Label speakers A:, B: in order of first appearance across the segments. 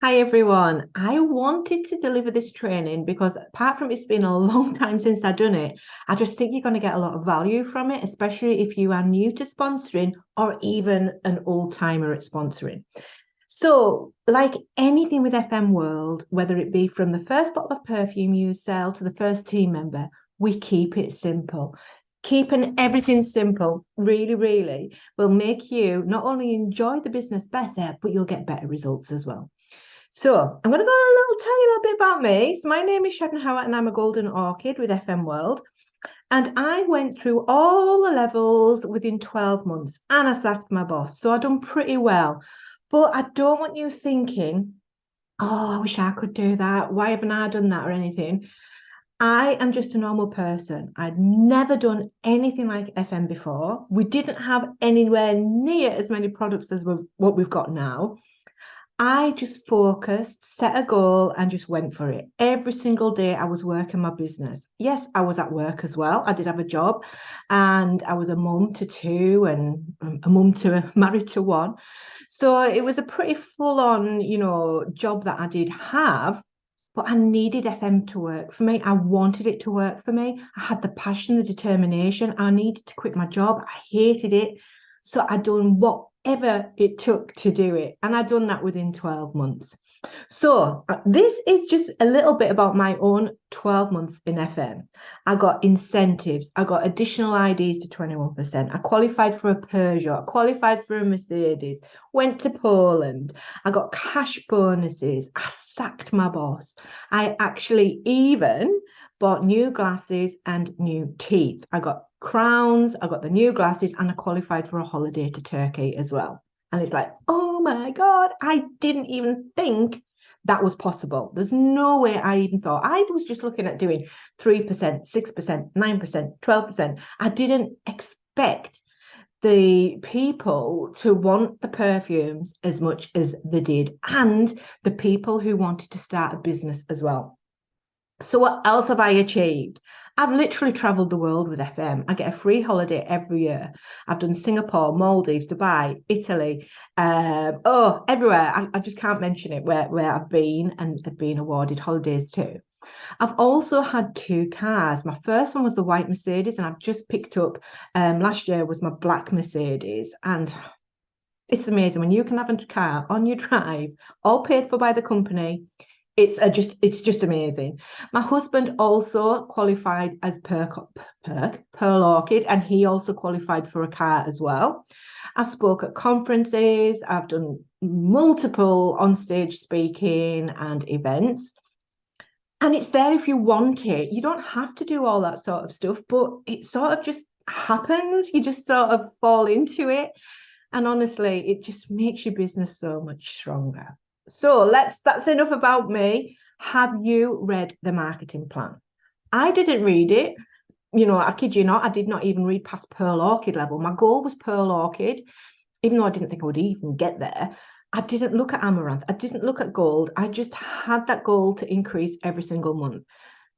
A: Hi everyone. I wanted to deliver this training because apart from it's been a long time since I've done it, I just think you're going to get a lot of value from it, especially if you are new to sponsoring or even an old timer at sponsoring. So, like anything with FM World, whether it be from the first bottle of perfume you sell to the first team member, we keep it simple. Keeping everything simple really will make you not only enjoy the business better, but you'll get better results as well. So I'm going to go tell you a little bit about me. So my name is Schopenhauer and I'm a golden orchid with FM World. And I went through all the levels within 12 months and I sacked my boss. So I've done pretty well. But I don't want you thinking, oh, I wish I could do that. Why haven't I done that or anything? I am just a normal person. I'd never done anything like FM before. We didn't have anywhere near as many products as what we've got now. I just focused, set a goal, and just went for it. Every single day, I was working my business. Yes, I was at work as well. I did have a job, and I was a mum to two and a mum to married to one. So it was a pretty full on, job that I did have. But I needed FM to work for me. I wanted it to work for me. I had the passion, the determination. I needed to quit my job. I hated it. So I done whatever it took to do it. And I done that within 12 months. So this is just a little bit about my own 12 months in FM. I got incentives. I got additional IDs to 21%. I qualified for a Peugeot. I qualified for a Mercedes. Went to Poland. I got cash bonuses. I sacked my boss. I actually even bought new glasses and new teeth. I got crowns. I got the new glasses and I qualified for a holiday to Turkey as well. And it's like, oh my God, I didn't even think that was possible. There's no way I even thought. I was just looking at doing 3%, 6%, 9%, 12%. I didn't expect the people to want the perfumes as much as they did, and the people who wanted to start a business as well. So what else have I achieved? I've literally traveled the world with FM. I get a free holiday every year. I've done Singapore, Maldives, Dubai, Italy, everywhere. I just can't mention it where I've been and have been awarded holidays too. I've also had two cars. My first one was the white Mercedes, and I've just picked up last year was my black Mercedes. And it's amazing when you can have a car on your drive, all paid for by the company. It's just amazing. My husband also qualified as Pearl Orchid, and he also qualified for a car as well. I've spoke at conferences, I've done multiple on-stage speaking and events. And it's there if you want it. You don't have to do all that sort of stuff, but it sort of just happens. You just sort of fall into it. And honestly, it just makes your business so much stronger. So that's enough about me. Have you read the marketing plan? I didn't read it. I kid you not, I did not even read past Pearl Orchid level. My goal was Pearl Orchid, even though I didn't think I would even get there. I didn't look at Amaranth. I didn't look at gold. I just had that goal to increase every single month.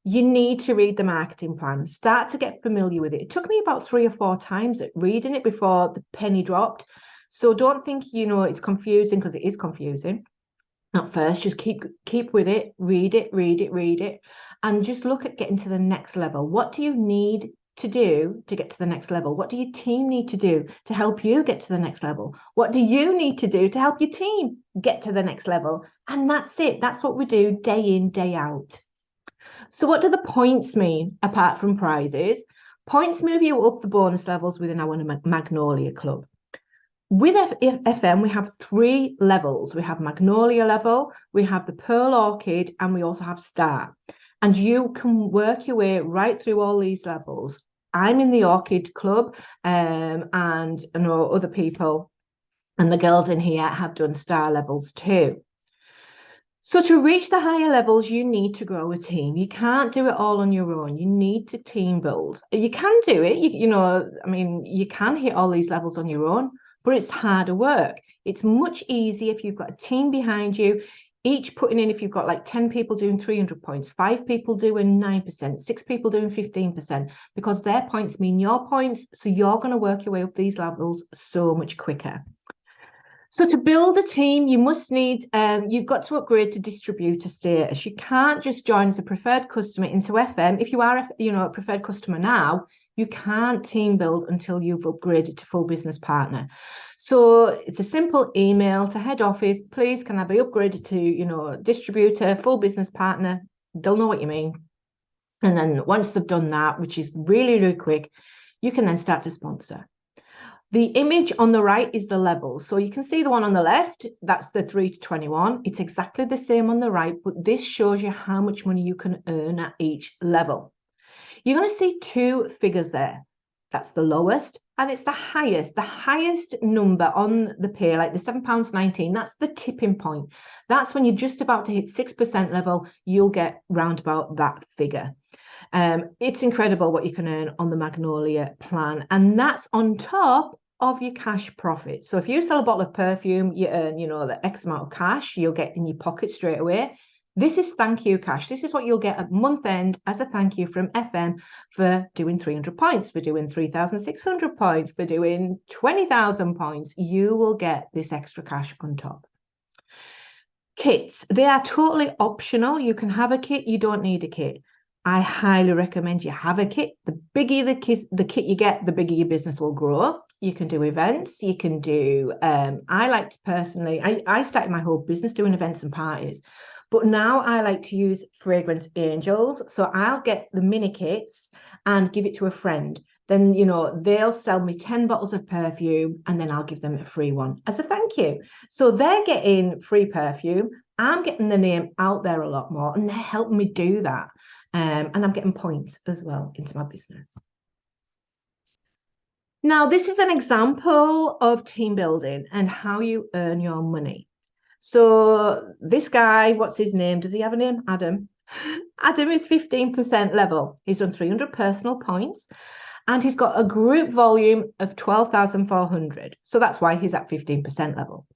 A: You need to read the marketing plan, start to get familiar with it. It took me about 3 or 4 times at reading it before the penny dropped. So don't think, it's confusing, because it is confusing at first. Just keep with it, read it, and just look at getting to the next level. What do you need to do to get to the next level? What do your team need to do to help you get to the next level? What do you need to do to help your team get to the next level? And that's it. That's what we do day in, day out. So what do the points mean apart from prizes? Points move you up the bonus levels within our Magnolia Club. With FM, we have 3 levels. We have Magnolia level, we have the Pearl Orchid, and we also have Star. And you can work your way right through all these levels. I'm in the Orchid Club, and I know other people and the girls in here have done Star levels too. So to reach the higher levels, you need to grow a team. You can't do it all on your own. You need to team build. You can do it, you can hit all these levels on your own, but it's harder work. It's much easier if you've got a team behind you, each putting in, if you've got like 10 people doing 300 points, 5 people doing 9%, 6 people doing 15%, because their points mean your points. So you're going to work your way up these levels so much quicker. So to build a team, you must need, you've got to upgrade to distributor status. You can't just join as a preferred customer into FM. If you are, a preferred customer now, you can't team build until you've upgraded to full business partner. So it's a simple email to head office. Please, can I be upgraded to, distributor, full business partner? They'll know what you mean. And then once they've done that, which is really, really quick, you can then start to sponsor. The image on the right is the level. So you can see the one on the left, that's the 3 to 21. It's exactly the same on the right, but this shows you how much money you can earn at each level. You're going to see two figures there. That's the lowest and it's the highest. The highest number on the pay, like the £7.19, that's the tipping point. That's when you're just about to hit 6% level, you'll get round about that figure. It's incredible what you can earn on the Magnolia plan, and that's on top of your cash profit. So if you sell a bottle of perfume, you earn, the X amount of cash you'll get in your pocket straight away. This is thank you cash. This is what you'll get at month end as a thank you from FM for doing 300 points, for doing 3,600 points, for doing 20,000 points. You will get this extra cash on top. Kits, they are totally optional. You can have a kit, you don't need a kit. I highly recommend you have a kit. The bigger the kit you get, the bigger your business will grow. You can do events. You can do, I like to personally, I started my whole business doing events and parties, but now I like to use fragrance angels. So I'll get the mini kits and give it to a friend. Then, they'll sell me 10 bottles of perfume and then I'll give them a free one as a thank you. So they're getting free perfume. I'm getting the name out there a lot more and they're helping me do that. And I'm getting points as well into my business. Now, this is an example of team building and how you earn your money. So this guy, what's his name? Does he have a name? Adam. Adam is 15% level. He's done 300 personal points and he's got a group volume of 12,400. So that's why he's at 15% level.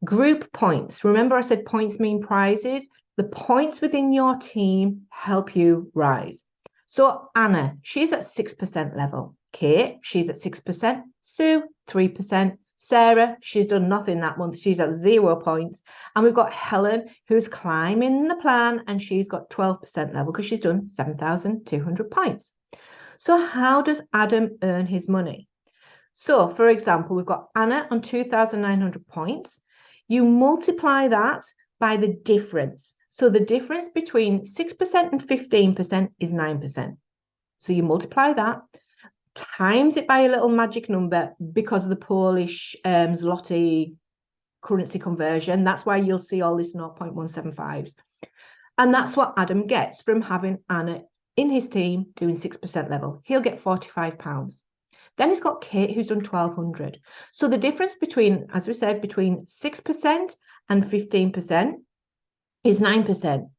A: Group points. Remember I said points mean prizes? The points within your team help you rise. So Anna, she's at 6% level. Kate, she's at 6%. Sue, 3%. Sarah, she's done nothing that month. She's at 0 points. And we've got Helen, who's climbing the plan, and she's got 12% level because she's done 7,200 points. So how does Adam earn his money? So, for example, we've got Anna on 2,900 points. You multiply that by the difference. So the difference between 6% and 15% is 9%. So you multiply that, times it by a little magic number because of the Polish zloty currency conversion. That's why you'll see all this 0.175s. And that's what Adam gets from having Anna in his team doing 6% level. He'll get £45. Then he's got Kate, who's done 1,200. So the difference between, as we said, between 6% and 15% is 9%.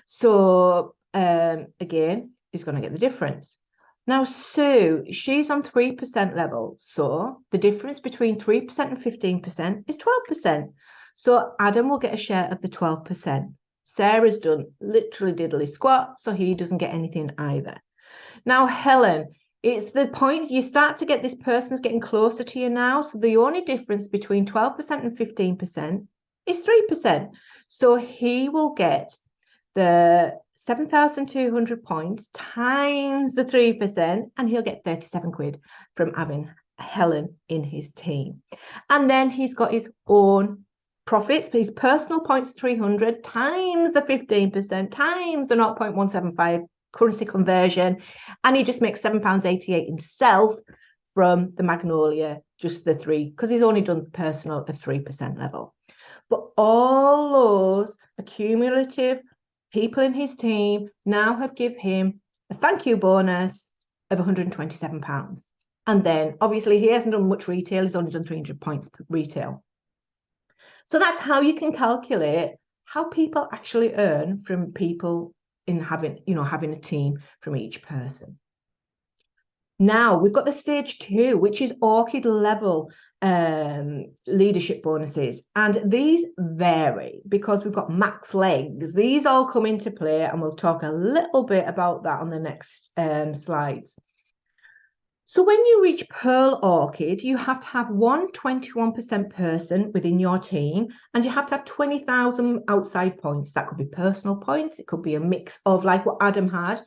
A: So again, he's going to get the difference. Now, Sue, she's on 3% level. So the difference between 3% and 15% is 12%. So Adam will get a share of the 12%. Sarah's done literally diddly squat, so he doesn't get anything either. Now, Helen, it's the point you start to get this person's getting closer to you now. So the only difference between 12% and 15% is 3%. So he will get the 7,200 points times the 3%, and he'll get 37 quid from having Helen in his team. And then he's got his own profits, his personal points 300 times the 15% times the 0.175 currency conversion, and he just makes £7.88 himself from the Magnolia, just the 3, because he's only done personal of 3% level. But all those accumulative people in his team now have given him a thank you bonus of £127. And then obviously he hasn't done much retail, he's only done 300 points per retail. So that's how you can calculate how people actually earn from people in having a team from each person. Now we've got the stage 2, which is orchid level leadership bonuses, and these vary because we've got max legs. These all come into play, and we'll talk a little bit about that on the next slides. So when you reach Pearl Orchid, you have to have one 21% person within your team, and you have to have 20,000 outside points. That could be personal points. It could be a mix of like what Adam had.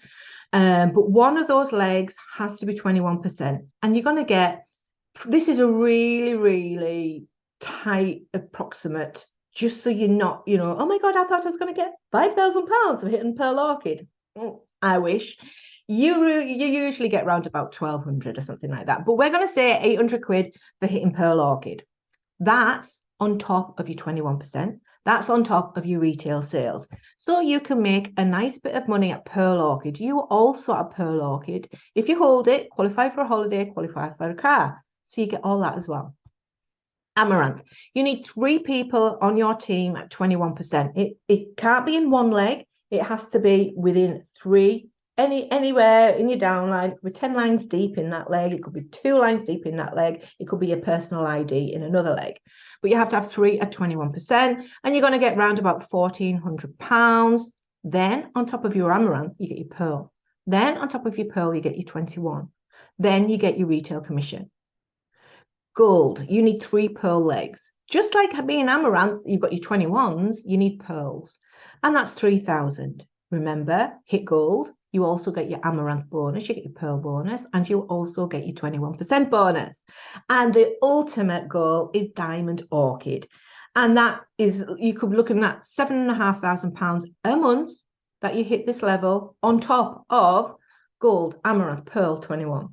A: But one of those legs has to be 21%. And you're going to get, this is a really, really tight approximate, just so you're not, oh my God, I thought I was going to get £5,000 for hitting Pearl Orchid. I wish. You usually get around about 1,200 or something like that. But we're going to say 800 quid for hitting Pearl Orchid. That's on top of your 21%. That's on top of your retail sales. So you can make a nice bit of money at Pearl Orchid. You also at Pearl Orchid, if you hold it, qualify for a holiday, qualify for a car. So you get all that as well. Amaranth, you need 3 people on your team at 21%. It can't be in one leg. It has to be within 3, anywhere in your downline. It could be 10 lines deep in that leg. It could be 2 lines deep in that leg. It could be a personal ID in another leg. But you have to have 3 at 21%, and you're going to get around about £1,400. Then on top of your amaranth, you get your pearl. Then on top of your pearl, you get your 21. Then you get your retail commission. Gold, you need 3 pearl legs. Just like being amaranth, you've got your 21s, you need pearls. And that's 3,000. Remember, hit gold, you also get your amaranth bonus, you get your pearl bonus, and you also get your 21% bonus. And the ultimate goal is diamond orchid. And that is, you could be looking at £7,500 a month that you hit this level on top of gold, amaranth, pearl, 21.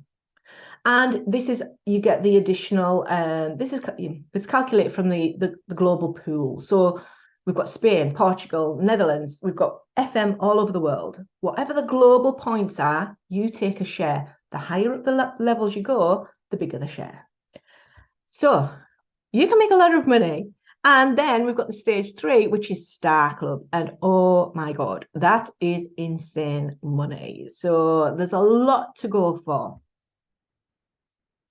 A: And this is, you get the additional, it's calculated from the global pool. So we've got Spain, Portugal, Netherlands, we've got FM all over the world. Whatever the global points are, you take a share. The higher up the levels you go, the bigger the share. So you can make a lot of money. And then we've got the stage 3, which is Star Club. And oh my God, that is insane money. So there's a lot to go for.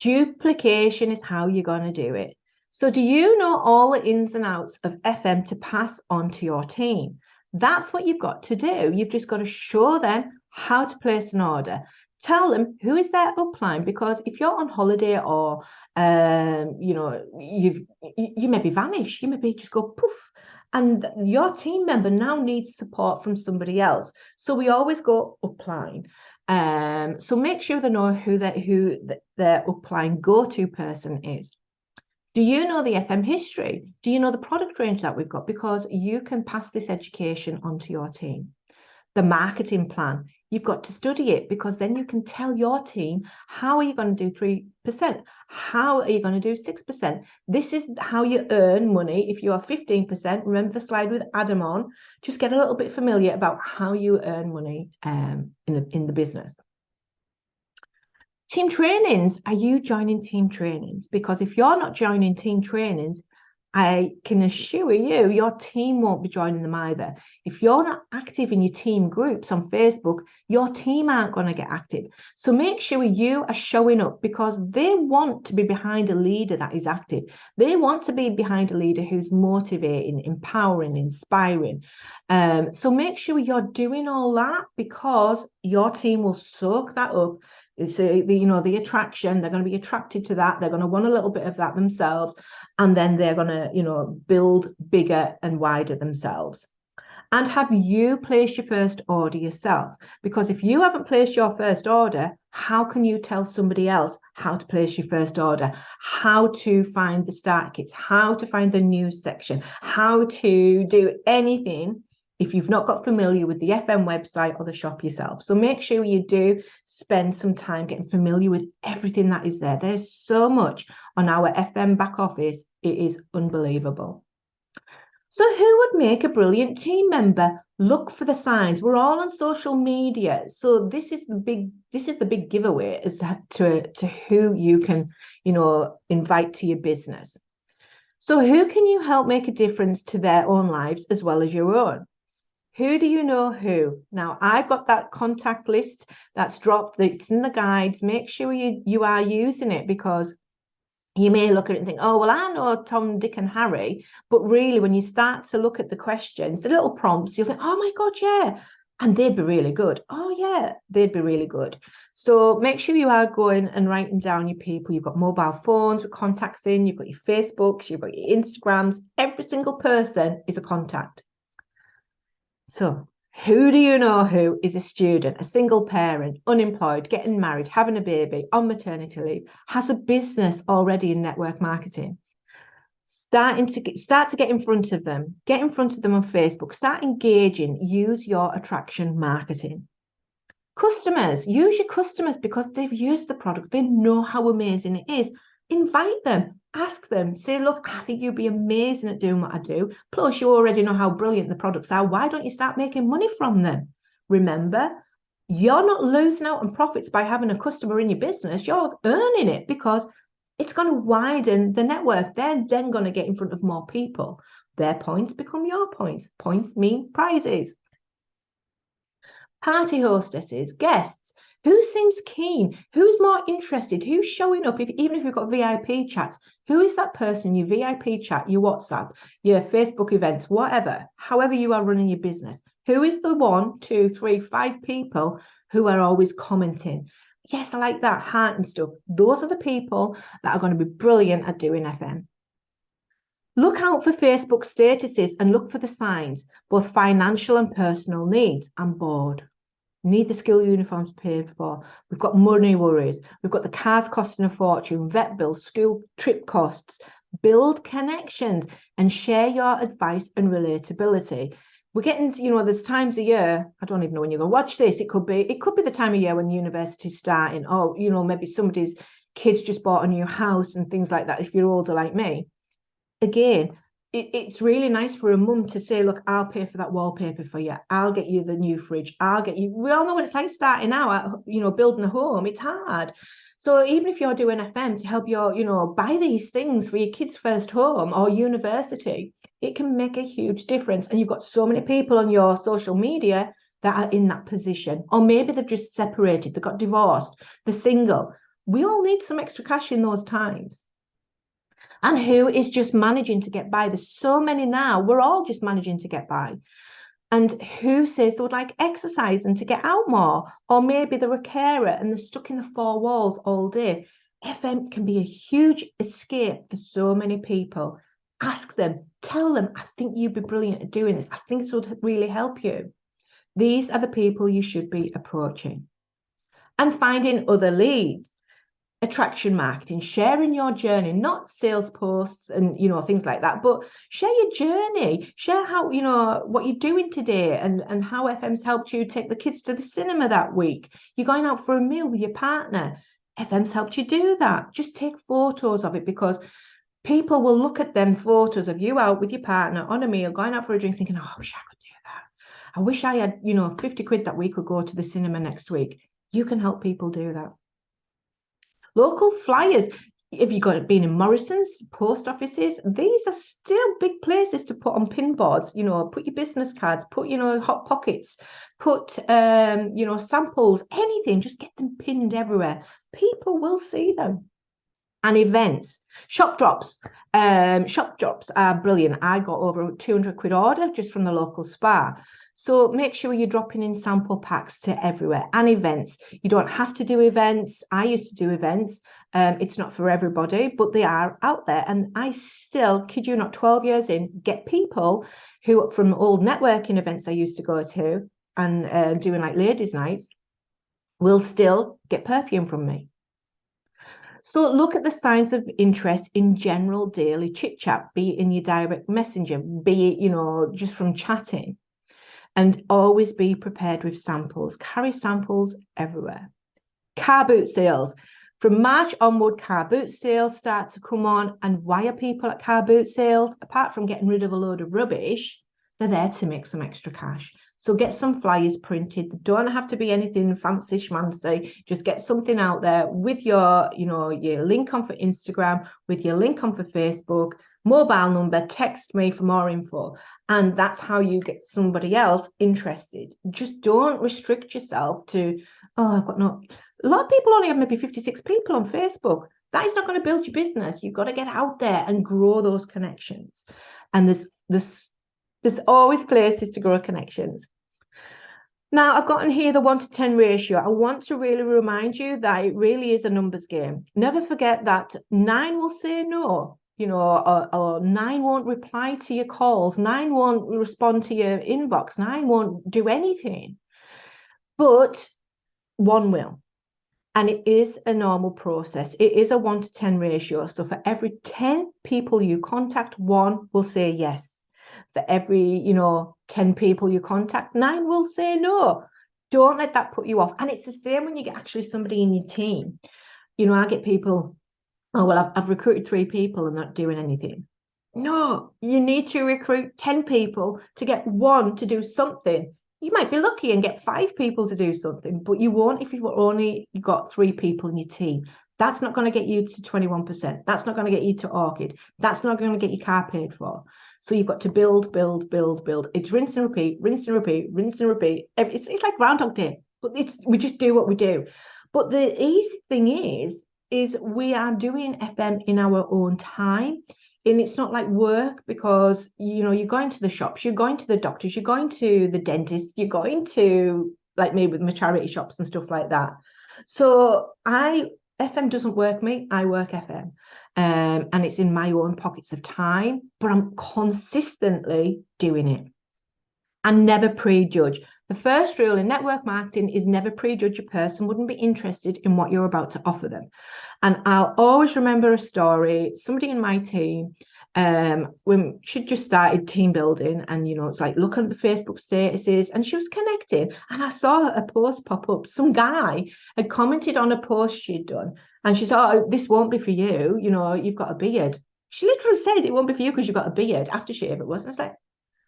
A: Duplication is how you're going to do it. So do you know all the ins and outs of FM to pass on to your team? That's what you've got to do. You've just got to show them how to place an order. Tell them who is their upline, because if you're on holiday or you maybe vanish, you maybe just go poof, and your team member now needs support from somebody else. So we always go upline. So make sure they know who their upline go-to person is. Do you know the FM history? Do you know the product range that we've got? Because you can pass this education onto your team. The marketing plan, you've got to study it, because then you can tell your team, how are you going to do 3%? How are you going to do 6%? This is how you earn money. If you are 15%, remember the slide with Adam on, just get a little bit familiar about how you earn money in the business. Team trainings, are you joining team trainings? Because if you're not joining team trainings, I can assure you, your team won't be joining them either. If you're not active in your team groups on Facebook, your team aren't going to get active. So make sure you are showing up, because they want to be behind a leader that is active. They want to be behind a leader who's motivating, empowering, inspiring. So make sure you're doing all that, because your team will soak that up. It's the attraction. They're going to be attracted to that. They're going to want a little bit of that themselves, and then they're going to build bigger and wider themselves. And have you placed your first order yourself? Because if you haven't placed your first order, how can you tell somebody else how to place your first order, how to find the start kits, how to find the news section, how to do anything if you've not got familiar with the FM website or the shop yourself? So make sure you do spend some time getting familiar with everything that is there. There's so much on our FM back office. It is unbelievable. So who would make a brilliant team member? Look for the signs. We're all on social media. So this is the big giveaway as to who you can, invite to your business. So who can you help make a difference to their own lives as well as your own? Who do you know who? Now, I've got that contact list that's dropped. It's in the guides. Make sure you are using it, because you may look at it and think, oh, well, I know Tom, Dick and Harry. But really, when you start to look at the questions, the little prompts, you'll think, oh, my God, yeah, And they'd be really good. Oh, yeah, they'd be really good. So make sure you are going and writing down your people. You've got mobile phones with contacts in, you've got your Facebooks, you've got your Instagrams. Every single person is a contact. So who do you know who is a student, a single parent, unemployed, getting married, having a baby, on maternity leave, has a business already in network marketing? Start to get in front of them. Get in front of them on Facebook. Start engaging. Use your attraction marketing. Customers, use your customers because they've used the product. They know how amazing it is. Invite them, ask them, say, look, I think you'd be amazing at doing what I do. Plus, you already know how brilliant the products are. Why don't you start making money from them? Remember, you're not losing out on profits by having a customer in your business. You're earning it because it's going to widen the network. They're then going to get in front of more people. Their points become your points. Points mean prizes. Party hostesses, guests. Who seems keen? Who's more interested? Who's showing up? Even if you've got VIP chats, who is that person? Your VIP chat, your WhatsApp, your Facebook events, whatever, however you are running your business. Who is the 1, 2, 3, 5 people who are always commenting? Yes, I like that, heart and stuff. Those are the people that are going to be brilliant at doing FM. Look out for Facebook statuses and look for the signs, both financial and personal needs. I'm bored. Need the school uniforms paid for. We've got money worries. We've got the cars costing a fortune, vet bills, school trip costs. Build connections and share your advice and relatability. We're getting, there's times a year, I don't even know when you're going to watch this. It could be the time of year when university's starting, or, maybe somebody's kids just bought a new house and things like that, if you're older like me. Again, it's really nice for a mum to say, look, I'll pay for that wallpaper for you. I'll get you the new fridge. We all know what it's like starting out, building a home. It's hard. So even if you're doing FM to help buy these things for your kids' first home or university, it can make a huge difference. And you've got so many people on your social media that are in that position. Or maybe they've just separated, they got divorced, they're single. We all need some extra cash in those times. And who is just managing to get by? There's so many now. We're all just managing to get by. And who says they would like exercise and to get out more? Or maybe they're a carer and they're stuck in the 4 walls all day. FM can be a huge escape for so many people. Ask them, tell them, I think you'd be brilliant at doing this. I think this would really help you. These are the people you should be approaching. And finding other leads. Attraction marketing, sharing your journey, not sales posts and things like that, but share your journey, share how what you're doing today and how FM's helped you take the kids to the cinema that week. You're going out for a meal with your partner, FM's helped you do that. Just take photos of it, because people will look at them photos of you out with your partner on a meal, going out for a drink, thinking, oh, I wish I could do that. I wish I had 50 quid that we could go to the cinema next week. You can help people do that. Local flyers. If you've been in Morrison's, post offices, these are still big places to put on pin boards. Put your business cards, put hot pockets, put samples, anything. Just get them pinned everywhere. People will see them. And events, shop drops. Shop drops are brilliant. I got over 200 quid order just from the local spa. So make sure you're dropping in sample packs to everywhere. And events. You don't have to do events. I used to do events. It's not for everybody, but they are out there. And I still, kid you not, 12 years in, get people who from old networking events I used to go to and doing like ladies' nights will still get perfume from me. So look at the signs of interest in general daily chit chat, be it in your direct messenger, be it, just from chatting. And always be prepared with samples. Carry samples everywhere. Car boot sales. From March onward, car boot sales start to come on. And why are people at car boot sales? Apart from getting rid of a load of rubbish, they're there to make some extra cash. So get some flyers printed. They don't have to be anything fancy schmancy. Just get something out there with your link on for Instagram, with your link on for Facebook, mobile number, text me for more info. And that's how you get somebody else interested. Just don't restrict yourself to, I've got no. A lot of people only have maybe 56 people on Facebook. That is not going to build your business. You've got to get out there and grow those connections. And there's always places to grow connections. Now, I've gotten here the 1 to 10 ratio. I want to really remind you that it really is a numbers game. Never forget that 9 will say no, or 9 won't reply to your calls, 9 won't respond to your inbox, 9 won't do anything, but 1 will. And it is a normal process. It is a 1 to 10 ratio. So for every 10 people you contact, 1 will say yes. For every, 10 people you contact, 9 will say no. Don't let that put you off. And it's the same when you get actually somebody in your team. I get people, oh, well, I've recruited 3 people and not doing anything. No, you need to recruit 10 people to get 1 to do something. You might be lucky and get 5 people to do something, but you won't if you've only got 3 people in your team. That's not going to get you to 21%. That's not going to get you to Orchid. That's not going to get your car paid for. So you've got to build, build, build, build. It's rinse and repeat, rinse and repeat, rinse and repeat. It's like Groundhog Day, but we just do what we do. But the easy thing is we are doing FM in our own time. And it's not like work because you're going to the shops, you're going to the doctors, you're going to the dentist, you're going to like maybe with my charity shops and stuff like that. So FM doesn't work me, I work FM. And it's in my own pockets of time, but I'm consistently doing it and never prejudge. The first rule in network marketing is never prejudge a person wouldn't be interested in what you're about to offer them. And I'll always remember a story, somebody in my team, when she just started team building and, it's like, look at the Facebook statuses and she was connecting and I saw a post pop up. Some guy had commented on a post she'd done and she thought, oh, this won't be for you. You've got a beard. She literally said it won't be for you because you've got a beard. Aftershave it was. And I was like,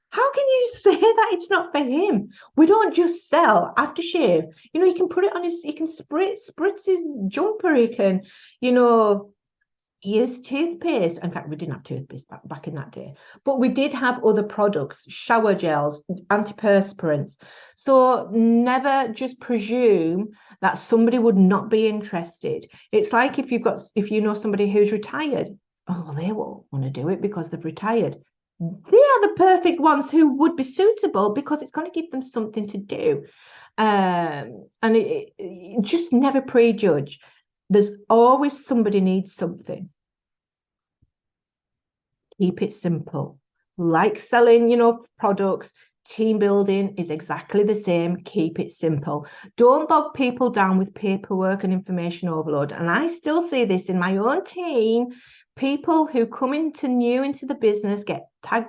A: how can you say that it's not for him? We don't just sell aftershave. He can put it on he can spritz his jumper. He can, use toothpaste. In fact, we didn't have toothpaste back in that day, but we did have other products, shower gels, antiperspirants. So never just presume that somebody would not be interested. It's like if you know somebody who's retired, oh, well, they won't want to do it because they've retired. They are the perfect ones who would be suitable because it's going to give them something to do. And it just never prejudge. There's always somebody needs something. Keep it simple. Like selling, products, team building is exactly the same. Keep it simple. Don't bog people down with paperwork and information overload. And I still see this in my own team. People who come new into the business get tag.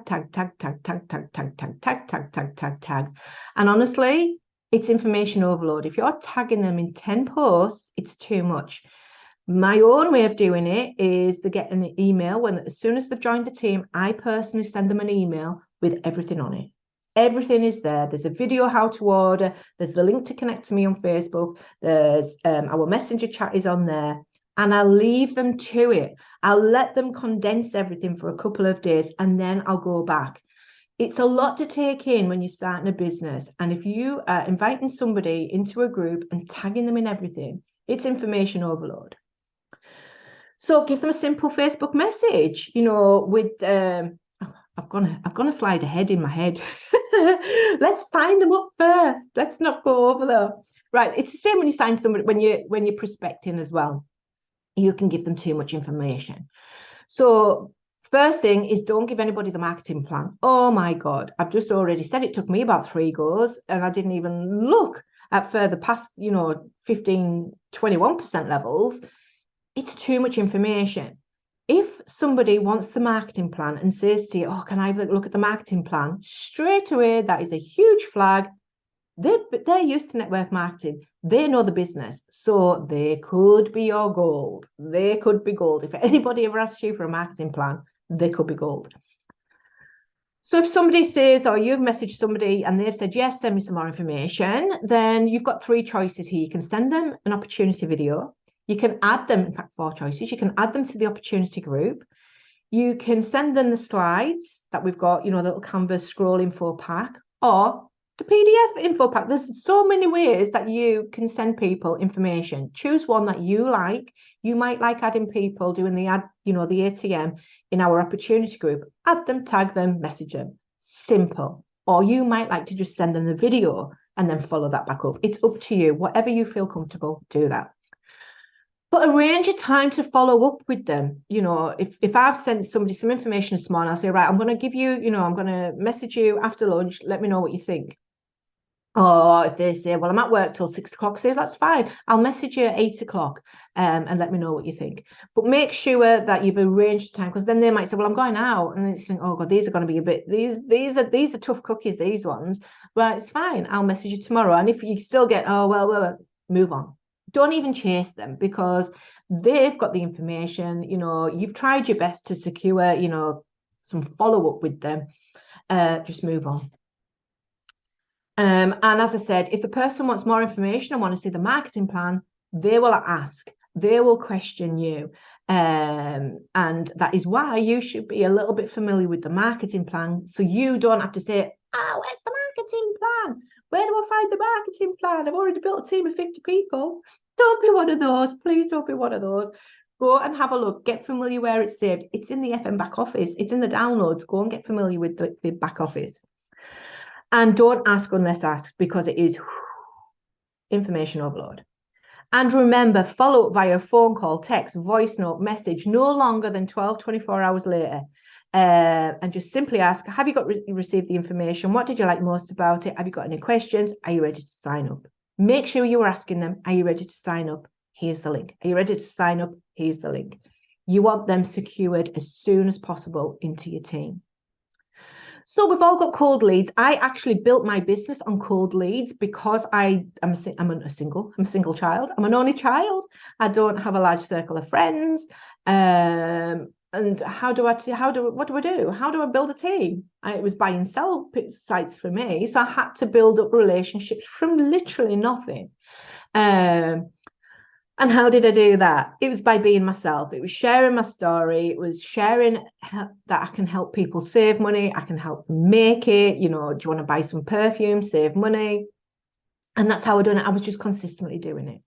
A: And honestly, it's information overload. If you're tagging them in 10 posts, it's too much. My own way of doing it is they get an email as soon as they've joined the team, I personally send them an email with everything on it. Everything is there. There's a video how to order. There's the link to connect to me on Facebook. There's our messenger chat is on there. And I'll leave them to it. I'll let them condense everything for a couple of days and then I'll go back. It's a lot to take in when you're starting a business. And if you are inviting somebody into a group and tagging them in everything, it's information overload. So give them a simple Facebook message, with I've gone a slide ahead in my head. Let's sign them up first. Let's not go over there. Right. It's the same when you sign somebody when you're prospecting as well. You can give them too much information. So first thing is don't give anybody the marketing plan. Oh my God. I've just already said it took me about 3 goes and I didn't even look at further past, 15, 21% levels. It's too much information. If somebody wants the marketing plan and says to you, oh, can I look at the marketing plan? Straight away, that is a huge flag. They're used to network marketing. They know the business. So they could be your gold. They could be gold. If anybody ever asks you for a marketing plan, they could be gold. So if somebody says, or you've messaged somebody and they've said, yes, send me some more information, then you've got 3 choices here. You can send them an opportunity video. You can add them, in fact, 4 choices. You can add them to the opportunity group. You can send them the slides that we've got, the little Canvas scroll info pack, or the PDF info pack. There's so many ways that you can send people information. Choose one that you like. You might like adding people, doing the ad, the ATM in our opportunity group. Add them, tag them, message them. Simple. Or you might like to just send them the video and then follow that back up. It's up to you. Whatever you feel comfortable, do that. But arrange a time to follow up with them. If I've sent somebody some information this morning, I'll say, right, I'm going to give you, I'm going to message you after lunch. Let me know what you think. Or if they say, well, I'm at work till 6 o'clock, say that's fine. I'll message you at 8 o'clock and let me know what you think. But make sure that you've arranged time, because then they might say, well, I'm going out. And then it's like, oh God, these are going to be a bit, these are tough cookies, these ones. Well, it's fine. I'll message you tomorrow. And if you still get, oh, well, move on. Don't even chase them, because they've got the information. You've tried your best to secure, some follow-up with them. Just move on. And as I said, if the person wants more information and want to see the marketing plan, they will ask, they will question you. And that is why you should be a little bit familiar with the marketing plan, so you don't have to say, oh, where's the marketing plan? Where do I find the marketing plan? I've already built a team of 50 people. Don't be one of those. Please don't be one of those. Go and have a look. Get familiar where it's saved. It's in the FM back office. It's in the downloads. Go and get familiar with the back office. And don't ask unless asked, because it is information overload. And remember, follow up via phone call, text, voice note, message, no longer than 24 hours later. And just simply ask, have you received the information? What did you like most about it? Have you got any questions? Are you ready to sign up? Make sure you are asking them, are you ready to sign up? Here's the link. Are you ready to sign up? Here's the link. You want them secured as soon as possible into your team. So we've all got cold leads. I actually built my business on cold leads because I'm a single child. I'm an only child. I don't have a large circle of friends. And what do I do? How do I build a team? It was buy and sell sites for me. So I had to build up relationships from literally nothing. And how did I do that? It was by being myself. It was sharing my story. It was sharing that I can help people save money. I can help them make it. Do you want to buy some perfume, save money? And that's how I done it. I was just consistently doing it.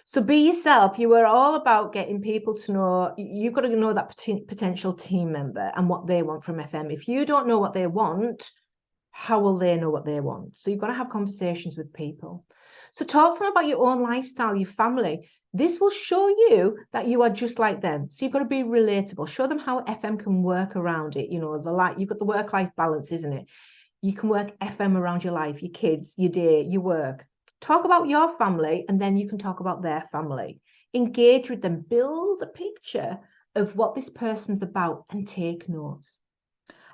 A: So be yourself. You were all about getting people to know. You've got to know that potential team member and what they want from FM. If you don't know what they want, how will they know what they want? So you've got to have conversations with people. So talk to them about your own lifestyle, your family. This will show you that you are just like them. So you've got to be relatable. Show them how FM can work around it. You've got the work-life balance, isn't it? You can work FM around your life, your kids, your day, your work. Talk about your family, and then you can talk about their family. Engage with them. Build a picture of what this person's about and take notes.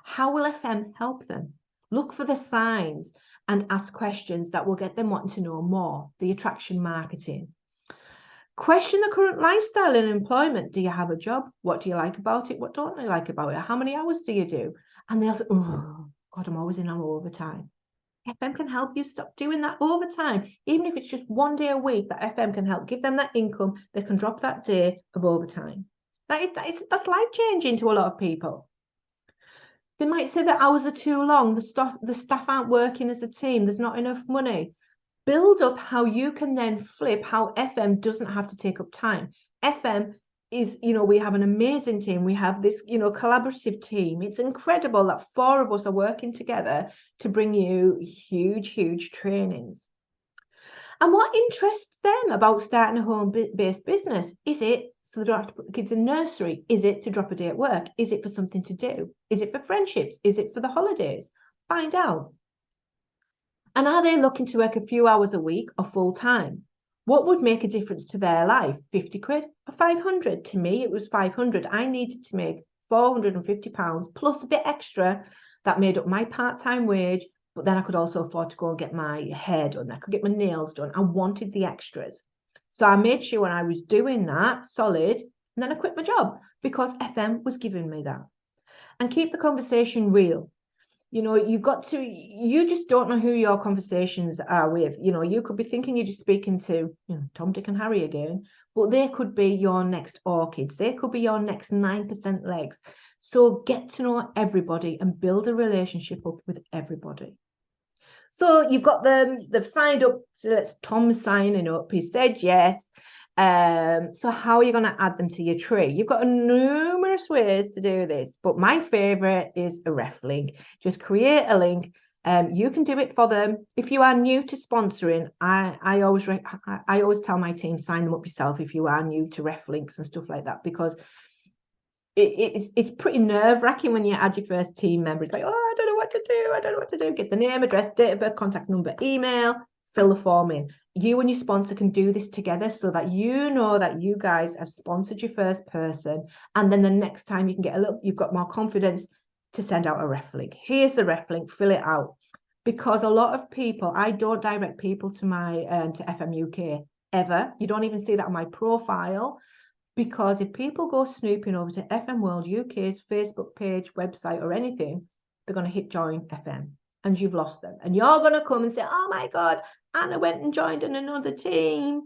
A: How will FM help them? Look for the signs and ask questions that will get them wanting to know more, the attraction marketing. Question the current lifestyle and employment. Do you have a job? What do you like about it? What don't you like about it? How many hours do you do? And they'll say, oh, God, I'm always in on overtime. FM can help you stop doing that overtime. Even if it's just one day a week, that FM can help give them that income. They can drop that day of overtime. That's life-changing to a lot of people. They might say the hours are too long, the staff aren't working as a team, there's not enough money. Build up how you can then flip how FM doesn't have to take up time. FM is, we have an amazing team. We have this, collaborative team. It's incredible that 4 of us are working together to bring you huge, huge trainings. And what interests them about starting a home-based business? Is it so they don't have to put the kids in nursery? Is it to drop a day at work? Is it for something to do? Is it for friendships? Is it for the holidays? Find out. And are they looking to work a few hours a week or full time? What would make a difference to their life? 50 quid or 500? To me, it was 500. I needed to make £450 plus a bit extra that made up my part-time wage. But then I could also afford to go and get my hair done. I could get my nails done. I wanted the extras. So I made sure when I was doing that solid, and then I quit my job because FM was giving me that. And keep the conversation real. You just don't know who your conversations are with. You could be thinking you're just speaking to, Tom, Dick and Harry again, but they could be your next orchids. They could be your next 9% legs. So get to know everybody and build a relationship up with everybody. So you've got them, they've signed up. So that's Tom signing up. He said yes. So how are you going to add them to your tree? You've got numerous ways to do this, but my favorite is a ref link. Just create a link You can do it for them. If you are new to sponsoring, I always tell my team, sign them up yourself if you are new to reflinks and stuff like that, because it's pretty nerve-wracking when you add your first team member. It's like, oh, I don't know what to do. I don't know what to do. Get the name, address, date of birth, contact number, email, fill the form in. You and your sponsor can do this together so that you know that you guys have sponsored your first person. And then the next time you can get you've got more confidence to send out a ref link. Here's the ref link, fill it out. Because a lot of people, I don't direct people to my to FM UK ever. You don't even see that on my profile. Because if people go snooping over to FM World UK's Facebook page, website, or anything, they're going to hit join FM and you've lost them. And you're going to come and say, oh my God, Anna went and joined in another team.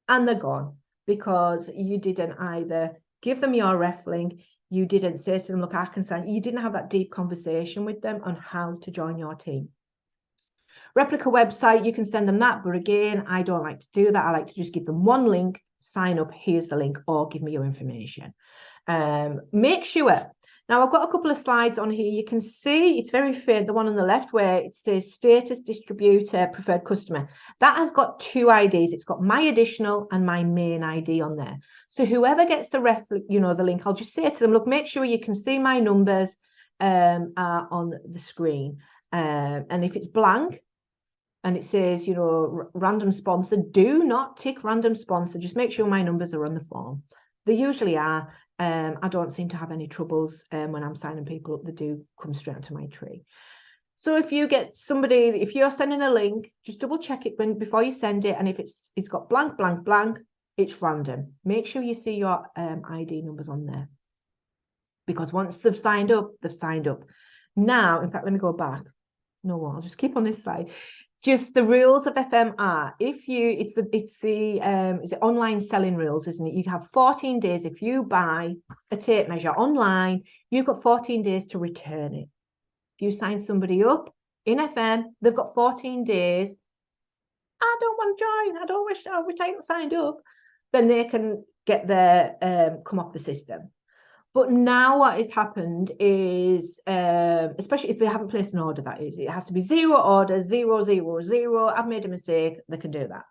A: And they're gone because you didn't either give them your ref link, you didn't say to them, look, I can sign. You didn't have that deep conversation with them on how to join your team. Replica website, you can send them that. But again, I don't like to do that. I like to just give them one link, sign up, here's the link, or give me your information. Make sure. Now, I've got a couple of slides on here. You can see it's very faint, the one on the left where it says status distributor, preferred customer. That has got two IDs. It's got my additional and my main ID on there. So whoever gets the the link, I'll just say to them, look, make sure you can see my numbers are on the screen. And if it's blank, and it says, random sponsor, do not tick random sponsor. Just make sure my numbers are on the form. They usually are. I don't seem to have any troubles when I'm signing people up. They do come straight onto my tree. So if you get somebody, if you're sending a link, just double check it before you send it. And if it's got blank, blank, blank, it's random. Make sure you see your ID numbers on there. Because once they've signed up, they've signed up. Now, in fact, let me go back. No, I'll just keep on this slide. Just the rules of FM are, it's the online selling rules, isn't it? You have 14 days. If you buy a tape measure online, you've got 14 days to return it. If you sign somebody up in FM, they've got 14 days. I don't want to join. I wish I hadn't signed up. Then they can get their come off the system. But now what has happened is, especially if they haven't placed an order, that is, it has to be 0 order, 0, 0, 0. I've made a mistake. They can do that.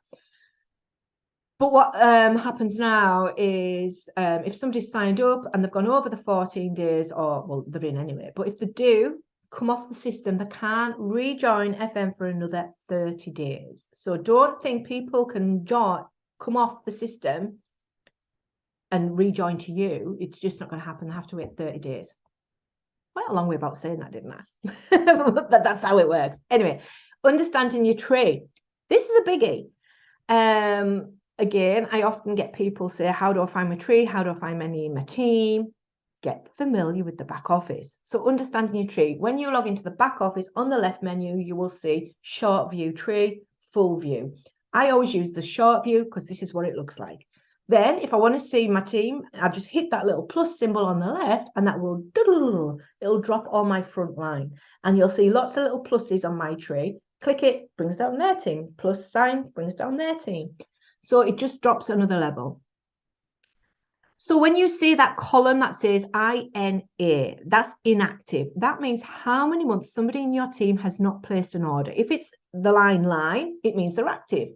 A: But what happens now is if somebody's signed up and they've gone over the 14 days, well, they're in anyway. But if they do come off the system, they can't rejoin FM for another 30 days. So don't think people can come off the system and rejoin to you. It's just not going to happen. They have to wait 30 days. Quite a long way about saying that, didn't I? But that's how it works. Anyway, understanding your tree. This is a biggie. Again, I often get people say, how do I find my tree? How do I find many in my team? Get familiar with the back office. So understanding your tree. When you log into the back office, on the left menu, you will see short view tree, full view. I always use the short view because this is what it looks like. Then if I want to see my team, I just hit that little plus symbol on the left and that will, it'll drop on my front line. And you'll see lots of little pluses on my tree. Click it, brings down their team. Plus sign, brings down their team. So it just drops another level. So when you see that column that says INA, that's inactive. That means how many months somebody in your team has not placed an order. If it's the line, it means they're active.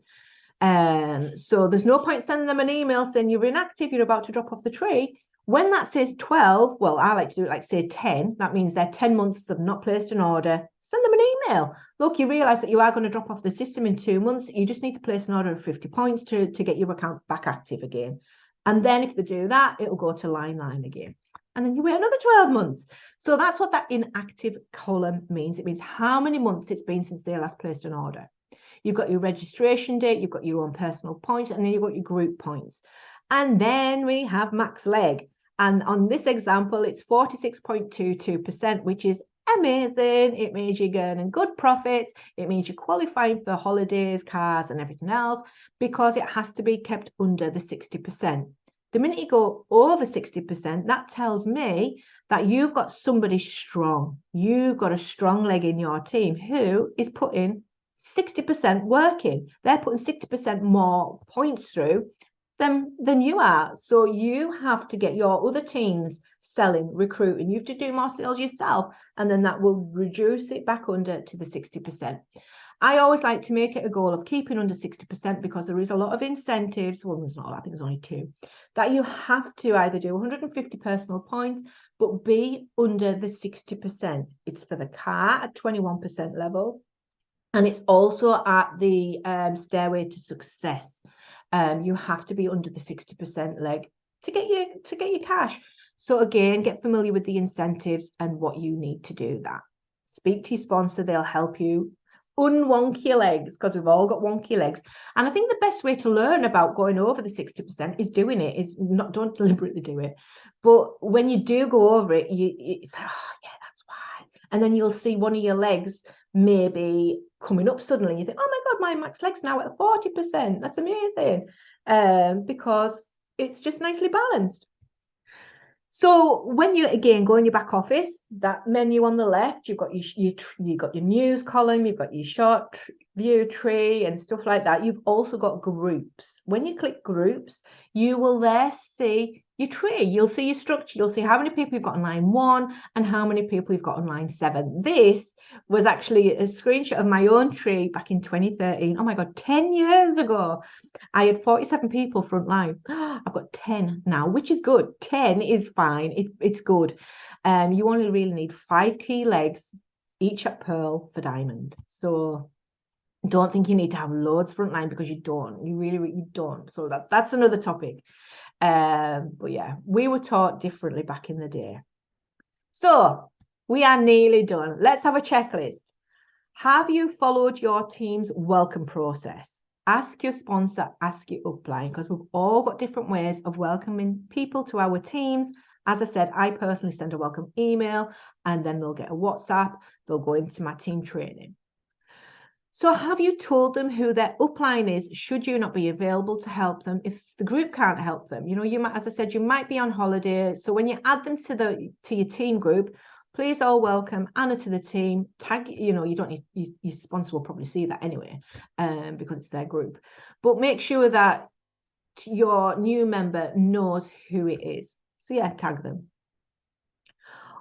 A: So there's no point sending them an email saying you're inactive, you're about to drop off the tree. When that says 12, well, I like to do it like say 10. That means they're 10 months have not placed an order. Send them an email. Look, you realize that you are going to drop off the system in 2 months. You just need to place an order of 50 points to get your account back active again. And then if they do that, it'll go to line again. And then you wait another 12 months. So that's what that inactive column means. It means how many months it's been since they last placed an order. You've got your registration date, you've got your own personal points, and then you've got your group points. And then we have max leg. And on this example, it's 46.22%, which is amazing. It means you're earning good profits. It means you're qualifying for holidays, cars, and everything else, because it has to be kept under the 60%. The minute you go over 60%, that tells me that you've got somebody strong. You've got a strong leg in your team who is putting 60% working. They're putting 60% more points through than you are. So you have to get your other teams selling, recruiting. You have to do more sales yourself, and then that will reduce it back under to the 60%. I always like to make it a goal of keeping under 60% because there is a lot of incentives. Well, there's not, I think there's only two, that you have to either do 150 personal points, but be under the 60%. It's for the car at 21% level. And it's also at the stairway to success. You have to be under the 60% leg to get your cash. So again, get familiar with the incentives and what you need to do that. Speak to your sponsor, they'll help you unwonk your legs, because we've all got wonky legs. And I think the best way to learn about going over the 60% is doing it, is not, don't deliberately do it. But when you do go over it, it's like, oh yeah, that's why. And then you'll see one of your legs maybe coming up suddenly. You think, oh my God, my max leg's now at 40%. That's amazing. Because it's just nicely balanced. So when you again go in your back office, that menu on the left, you've got your news column, you've got your short view tree and stuff like that. You've also got groups. When you click groups, you will there see your tree. You'll see your structure. You'll see how many people you've got on line 1 and how many people you've got on line 7. This was actually a screenshot of my own tree back in 2013. Oh my God, 10 years ago. I had 47 people front line. I've got 10 now, which is good. 10 is fine. It's good. You only really need 5 key legs, each at pearl for diamond. So don't think you need to have loads front line, because you don't. You really don't. So that's another topic. But yeah, we were taught differently back in the day. So we are nearly done. Let's have a checklist. Have you followed your team's welcome process? Ask your sponsor, ask your upline, because we've all got different ways of welcoming people to our teams. As I said, I personally send a welcome email, and then they'll get a WhatsApp. They'll go into my team training. So have you told them who their upline is, should you not be available to help them if the group can't help them? You know, you might, as I said, you might be on holiday. So when you add them to your team group, please all welcome Anna to the team. Tag, you know, you don't need, your sponsor will probably see that anyway, because it's their group. But make sure that your new member knows who it is. So yeah, tag them.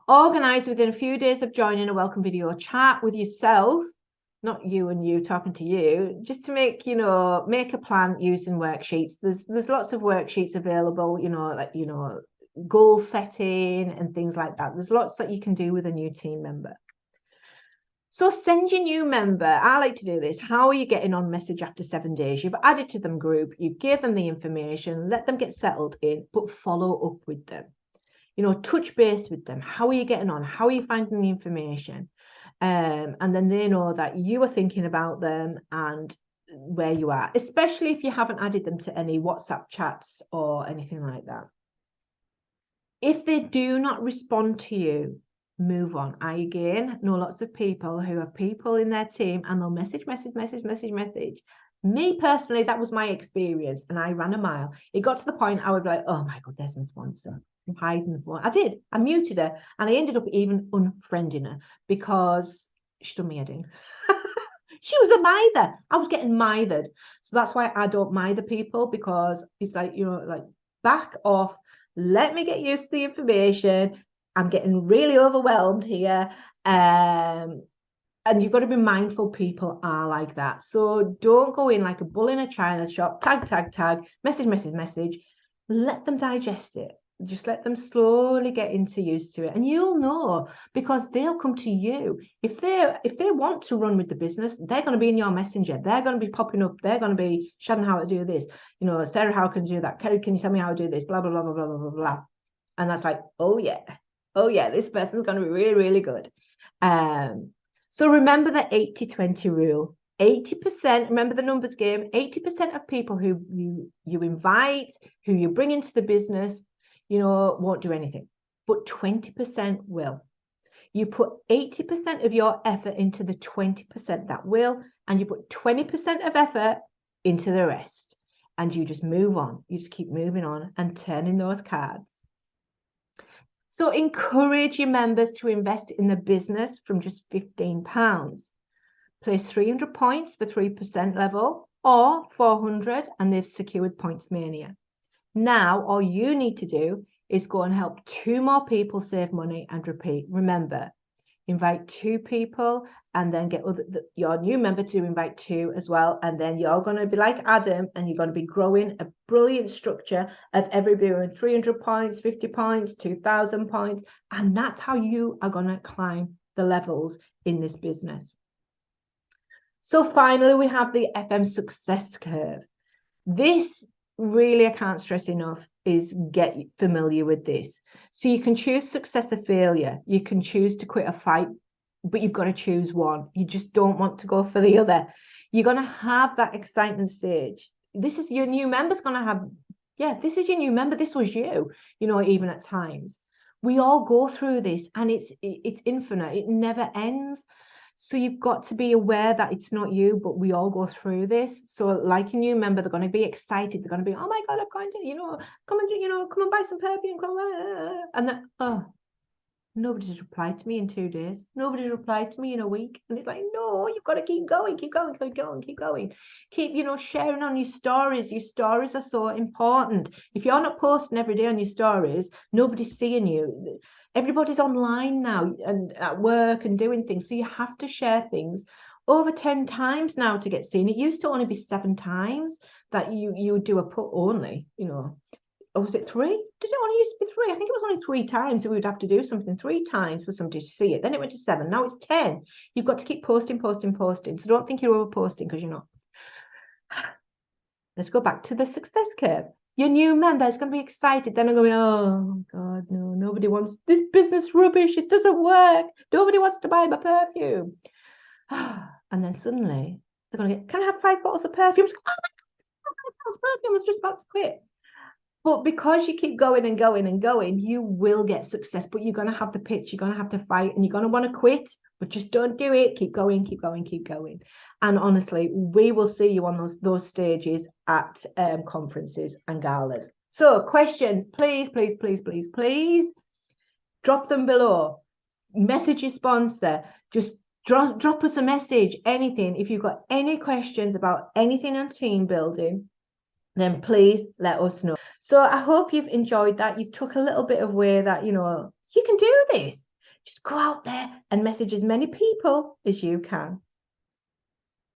A: Organize within a few days of joining a welcome video chat with yourself, not you and you talking to you, just to make, you know, make a plan using worksheets. There's lots of worksheets available, you know, like, you know, goal setting and things like that. There's lots that you can do with a new team member. So send your new member, I like to do this, how are you getting on message after 7 days? You've added to them group, you gave them the information, let them get settled in, but follow up with them. You know, touch base with them. How are you getting on? How are you finding the information? And then they know that you are thinking about them and where you are, especially if you haven't added them to any WhatsApp chats or anything like that. If they do not respond to you, move on. I again know lots of people who have people in their team and they'll message. Me personally, that was my experience, and I ran a mile. It got to the point I would be like, oh my God, there's my sponsor. I'm hiding the phone. I did. I muted her, and I ended up even unfriending her because she done me head in. She was a mither. I was getting mithered. So that's why I don't mither people, because it's like, you know, like, back off. Let me get used to the information. I'm getting really overwhelmed here. And you've got to be mindful people are like that. So don't go in like a bull in a china shop, tag, message. Let them digest it. Just let them slowly get used to it. And you'll know, because they'll come to you. If they want to run with the business, they're going to be in your messenger. They're going to be popping up. They're going to be, Shannon, how to do this. You know, Sarah, how can you do that? Kerry, can you tell me how to do this? Blah, blah, blah, blah, blah, blah, blah. And that's like, oh yeah, this person's going to be really, really good. So remember the 80-20 rule. 80%, remember the numbers game, 80% of people who you invite, who you bring into the business, you know, won't do anything. But 20% will. You put 80% of your effort into the 20% that will, and you put 20% of effort into the rest. And you just move on. You just keep moving on and turning those cards. So encourage your members to invest in the business from just £15. Place 300 points for 3% level, or 400 and they've secured Points Mania. Now, all you need to do is go and help 2 more people save money and repeat. Remember, invite 2 people and then get your new member to invite 2 as well. And then you're going to be like Adam and you're going to be growing a brilliant structure of everybody doing 300 points, 50 points, 2,000 points. And that's how you are going to climb the levels in this business. So finally, we have the FM success curve. This really, I can't stress enough, is get familiar with this. So you can choose success or failure. You can choose to quit a fight, but you've got to choose one. You just don't want to go for the other. You're going to have that excitement stage. This is your new member's going to have, this is your new member. This was you, even at times. We all go through this and it's infinite. It never ends. So you've got to be aware that it's not you, but we all go through this. So like a new member, they're going to be excited. They're going to be, oh my God, I'm going to, come and buy some perfume. And then, nobody's replied to me in 2 days. Nobody's replied to me in a week. And it's like, no, you've got to keep going, keep going, keep going, keep going. Keep, sharing on your stories. Your stories are so important. If you're not posting every day on your stories, nobody's seeing you. Everybody's online now and at work and doing things. So you have to share things over 10 times now to get seen. It used to only be 7 times that you would do a put only, Or was it 3? Did it only used to be 3? I think it was only 3 times. So we would have to do something 3 times for somebody to see it. Then it went to 7. Now it's 10. You've got to keep posting. So don't think you're over posting because you're not. Let's go back to the success curve. Your new member is going to be excited. Then I'm going, oh God, no, nobody wants this business rubbish. It doesn't work. Nobody wants to buy my perfume. And then suddenly they're going to get, can I have 5 bottles of perfume? Oh my God, 5 bottles of perfume. I was just about to quit. But because you keep going and going and going, you will get success. But you're going to have the pitch. You're going to have to fight and you're going to want to quit. But just don't do it. Keep going, keep going, keep going. And honestly, we will see you on those stages at conferences and galas. So questions, please, please, please, please, please drop them below. Message your sponsor. Just drop us a message, anything. If you've got any questions about anything on team building, then please let us know. So I hope you've enjoyed that. You've took a little bit of way that, you can do this. Just go out there and message as many people as you can.